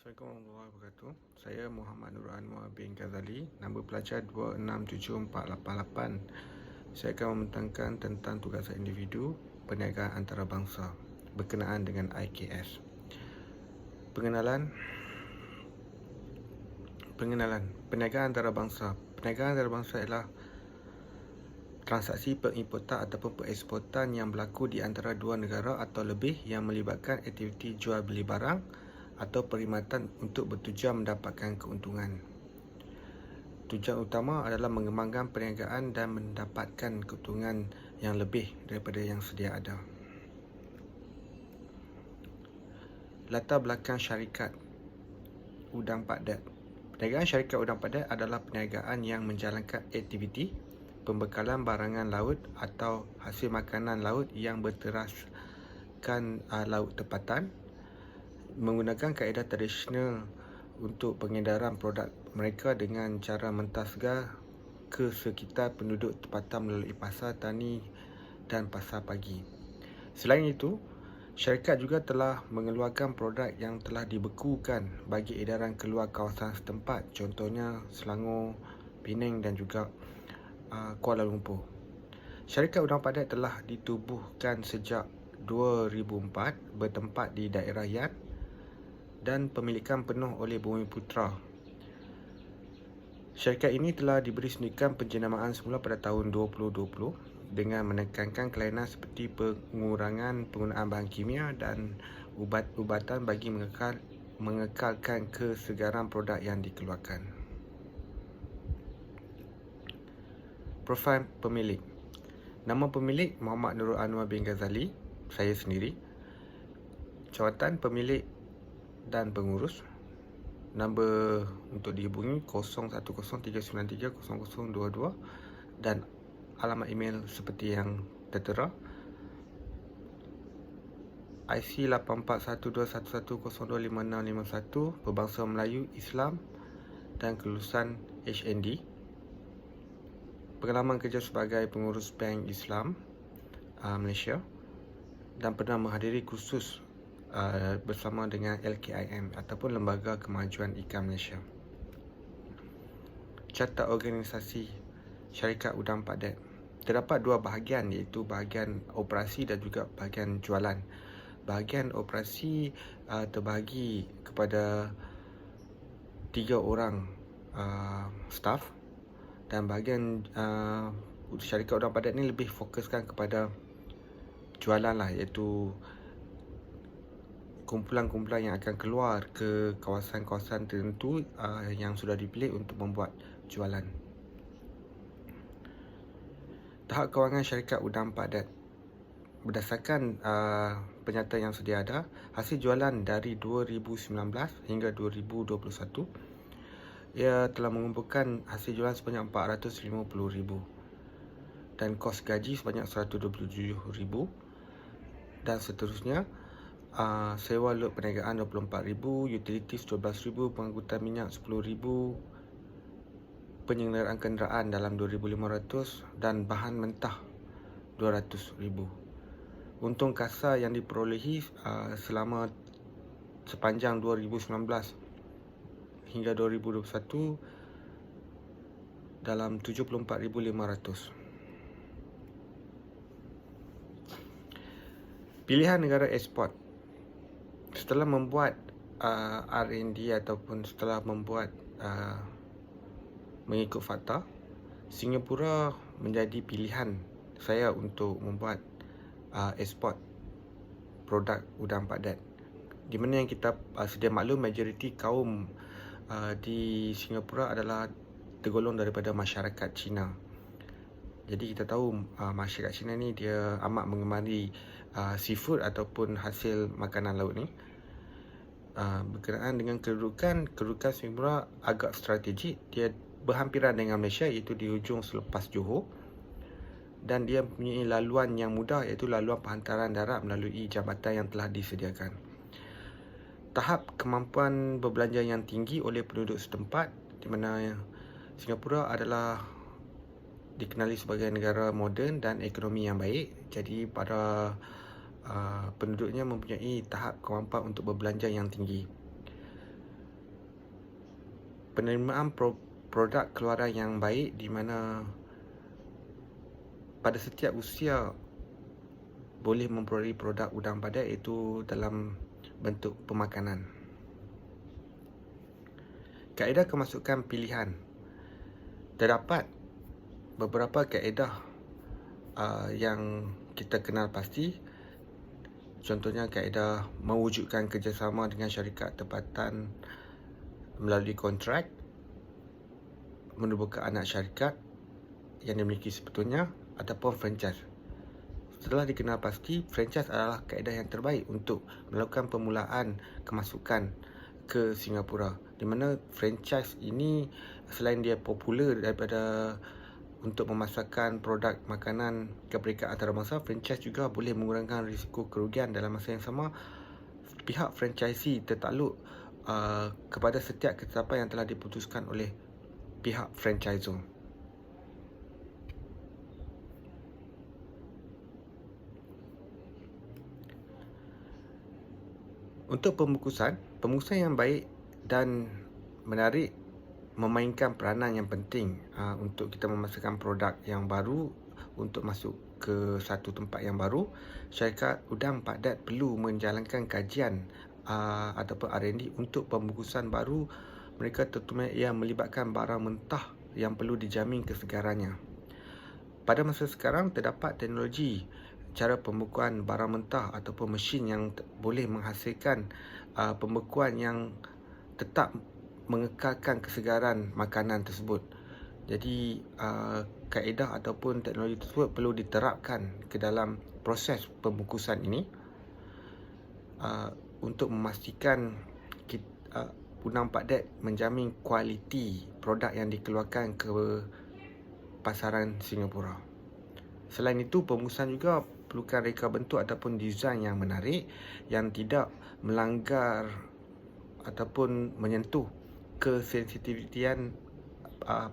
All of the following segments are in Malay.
Assalamualaikum warahmatullahi wabarakatuh. Saya Muhammad Nur Anwar bin Ghazali, nama pelajar 267488. Saya akan membentangkan tentang tugasan individu perniagaan antarabangsa berkenaan dengan IKS. Pengenalan perniagaan antarabangsa. Perniagaan antarabangsa ialah transaksi pengimportan ataupun pengeksportan yang berlaku di antara dua negara atau lebih yang melibatkan aktiviti jual beli barang atau perkhidmatan untuk bertujuan mendapatkan keuntungan. Tujuan utama adalah mengembangkan perniagaan dan mendapatkan keuntungan yang lebih daripada yang sedia ada. Latar belakang syarikat udang padat. Perniagaan syarikat udang padat adalah perniagaan yang menjalankan aktiviti pembekalan barangan laut atau hasil makanan laut yang berteraskan laut tempatan, menggunakan kaedah tradisional untuk pengedaran produk mereka dengan cara mentah segar ke sekitar penduduk tempatan melalui pasar tani dan pasar pagi. Selain itu, syarikat juga telah mengeluarkan produk yang telah dibekukan bagi edaran keluar kawasan setempat, contohnya Selangor, Penang dan juga Kuala Lumpur. Syarikat udang padat telah ditubuhkan sejak 2004, bertempat di daerah Yan dan pemilikan penuh oleh Bumiputra. Syarikat ini telah diberi suntikan penjenamaan semula pada tahun 2020 dengan menekankan kelainan seperti pengurangan penggunaan bahan kimia dan ubat-ubatan bagi mengekalkan kesegaran produk yang dikeluarkan. Profil pemilik. Nama pemilik Muhammad Nur Anwar bin Ghazali, saya sendiri. Jawatan pemilik dan pengurus. Nombor untuk dihubungi 0103930022 dan alamat email seperti yang tertera. IC 841211025651, berbangsa Melayu, Islam dan kelulusan HND. Pengalaman kerja sebagai pengurus Bank Islam Malaysia dan pernah menghadiri kursus bersama dengan LKIM ataupun Lembaga Kemajuan Ikan Malaysia. Carta organisasi syarikat udang padat. Terdapat dua bahagian, iaitu bahagian operasi dan juga bahagian jualan. Bahagian operasi terbahagi kepada 3 orang staff, dan bahagian syarikat udang padat ni lebih fokuskan kepada jualan lah, iaitu kumpulan-kumpulan yang akan keluar ke kawasan-kawasan tertentu yang sudah dipilih untuk membuat jualan. Tahap kewangan syarikat udang padat. Berdasarkan pernyataan yang sedia ada, hasil jualan dari 2019 hingga 2021, ia telah mengumpulkan hasil jualan sebanyak 450,000 dan kos gaji sebanyak 127,000 dan seterusnya. Sewa lot perniagaan 24,000, utilities 12,000, pengangkutan minyak 10,000, penyelenggaraan kenderaan dalam 2,500 dan bahan mentah 200,000. Untung kasar yang diperolehi sepanjang 2019 hingga 2021 dalam 74,500. Pilihan negara ekspor. Setelah membuat R&D ataupun setelah membuat mengikut fakta, Singapura menjadi pilihan saya untuk membuat ekspor produk udang padat, di mana yang kita sedia maklum majoriti kaum di Singapura adalah tergolong daripada masyarakat Cina. Jadi kita tahu masyarakat Cina ni dia amat mengemari seafood ataupun hasil makanan laut ni. Berkenaan dengan kedudukan Singapura agak strategik, dia berhampiran dengan Malaysia, iaitu di hujung selepas Johor, dan dia mempunyai laluan yang mudah, iaitu laluan penghantaran darat melalui jambatan yang telah disediakan. Tahap kemampuan berbelanja yang tinggi oleh penduduk setempat, di mana Singapura adalah dikenali sebagai negara moden dan ekonomi yang baik. Jadi para penduduknya mempunyai tahap kemampuan untuk berbelanja yang tinggi. penerimaan produk keluaran yang baik, di mana pada setiap usia boleh memperoleh produk udang padat, itu dalam bentuk pemakanan. Kaedah kemasukan pilihan. Terdapat beberapa kaedah yang kita kenal pasti. Contohnya kaedah mewujudkan kerjasama dengan syarikat tempatan melalui kontrak, menubuhkan anak syarikat yang dimiliki sebetulnya, ataupun franchise. Setelah dikenal pasti, franchise adalah kaedah yang terbaik untuk melakukan permulaan kemasukan ke Singapura, di mana franchise ini selain dia popular daripada untuk memasarkan produk makanan ke peringkat antarabangsa, franchise juga boleh mengurangkan risiko kerugian. Dalam masa yang sama, pihak franchisee tertakluk kepada setiap ketetapan yang telah diputuskan oleh pihak franchisor. Untuk pembungkusan yang baik dan menarik memainkan peranan yang penting untuk kita memasarkan produk yang baru untuk masuk ke satu tempat yang baru. Syarikat Udang Padat perlu menjalankan kajian ataupun R&D untuk pembungkusan baru mereka, terutama yang melibatkan barang mentah yang perlu dijamin kesegarannya. Pada masa sekarang terdapat teknologi cara pembekuan barang mentah ataupun mesin yang boleh menghasilkan pembekuan yang tetap mengekalkan kesegaran makanan tersebut. Jadi kaedah ataupun teknologi tersebut perlu diterapkan ke dalam proses pembungkusan ini untuk memastikan Udang Padat menjamin kualiti produk yang dikeluarkan ke pasaran Singapura. Selain itu, pembungkusan juga perlukan reka bentuk ataupun desain yang menarik, yang tidak melanggar ataupun menyentuh kesensitivitian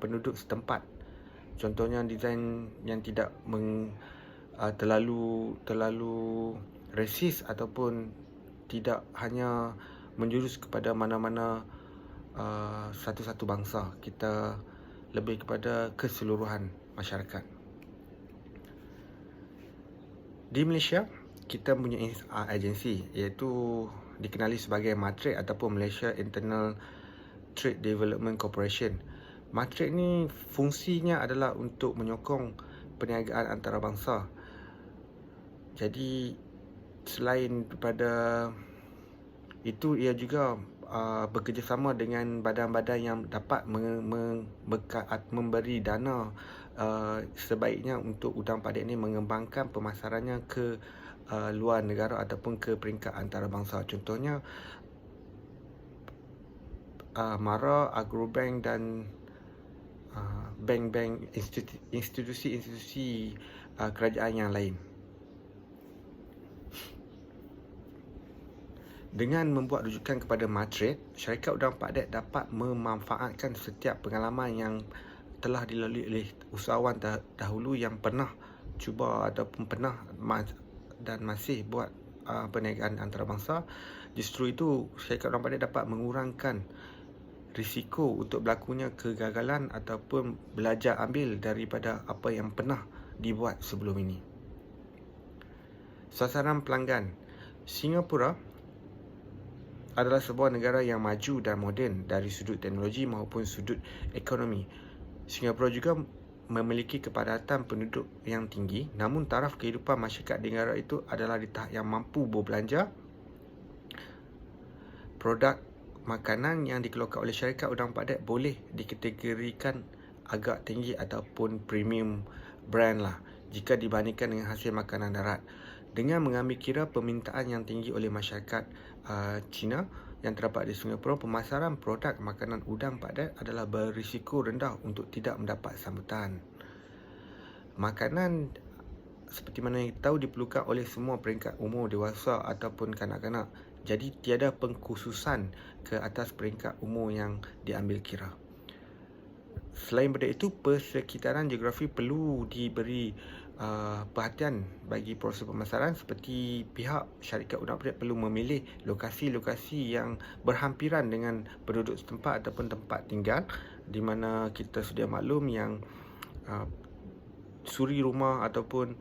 penduduk setempat. Contohnya desain yang tidak terlalu resis ataupun tidak hanya menjurus kepada mana-mana satu-satu bangsa. Kita lebih kepada keseluruhan masyarakat. Di Malaysia, kita mempunyai agensi, iaitu dikenali sebagai MATRADE ataupun Malaysia Internal Trade Development Corporation. MATRADE ni fungsinya adalah untuk menyokong perniagaan antarabangsa. Jadi selain daripada itu, ia juga bekerjasama dengan badan-badan yang dapat memberi dana sebaiknya untuk Udang Padat ini mengembangkan pemasarannya ke luar negara ataupun ke peringkat antarabangsa. Contohnya MARA, Agrobank dan bank-bank, institusi kerajaan yang lain. Dengan membuat rujukan kepada MATRADE, syarikat Udang Padat dapat memanfaatkan setiap pengalaman yang telah dilalui oleh usahawan dahulu yang pernah cuba ataupun pernah dan masih buat perniagaan antarabangsa. Justru itu, syarikat Udang Padat dapat mengurangkan risiko untuk berlakunya kegagalan ataupun belajar ambil daripada apa yang pernah dibuat sebelum ini. Sasaran pelanggan. Singapura adalah sebuah negara yang maju dan moden dari sudut teknologi maupun sudut ekonomi. Singapura juga memiliki kepadatan penduduk yang tinggi, namun taraf kehidupan masyarakat di negara itu adalah di tahap yang mampu berbelanja. Produk makanan yang dikeluarkan oleh syarikat Udang Padat boleh dikategorikan agak tinggi ataupun premium brand lah jika dibandingkan dengan hasil makanan darat. Dengan mengambil kira permintaan yang tinggi oleh masyarakat Cina yang terdapat di Singapura, pemasaran produk makanan Udang Padat adalah berisiko rendah untuk tidak mendapat sambutan. Makanan seperti mana yang kita tahu diperlukan oleh semua peringkat umur dewasa ataupun kanak-kanak. Jadi tiada pengkhususan ke atas peringkat umur yang diambil kira. Selain daripada itu, persekitaran geografi perlu diberi perhatian bagi proses pemasaran, seperti pihak syarikat udang pedet perlu memilih lokasi-lokasi yang berhampiran dengan penduduk setempat ataupun tempat tinggal, di mana kita sedia maklum yang suri rumah ataupun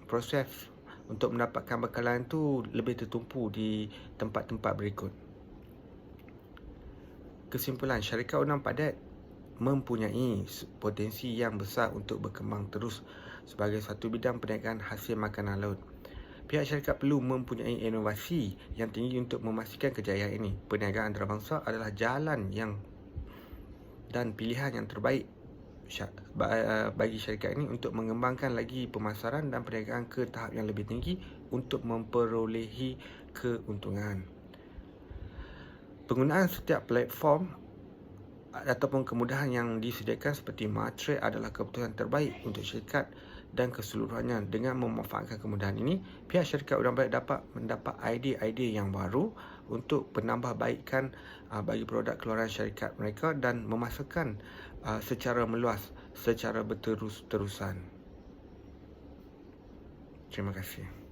proses untuk mendapatkan bekalan tu lebih tertumpu di tempat-tempat berikut. Kesimpulan, syarikat udang padat mempunyai potensi yang besar untuk berkembang terus sebagai satu bidang perniagaan hasil makanan laut. Pihak syarikat perlu mempunyai inovasi yang tinggi untuk memastikan kejayaan ini. Perniagaan antarabangsa adalah jalan dan pilihan yang terbaik bagi syarikat ini untuk mengembangkan lagi pemasaran dan perniagaan ke tahap yang lebih tinggi untuk memperolehi keuntungan. Penggunaan setiap platform ataupun kemudahan yang disediakan seperti Matrade adalah keputusan terbaik untuk syarikat dan keseluruhannya. Dengan memanfaatkan kemudahan ini, pihak syarikat udang pedet dapat mendapat idea-idea yang baru untuk penambahbaikan bagi produk keluaran syarikat mereka dan memasarkan secara meluas, secara berterus-terusan. Terima kasih.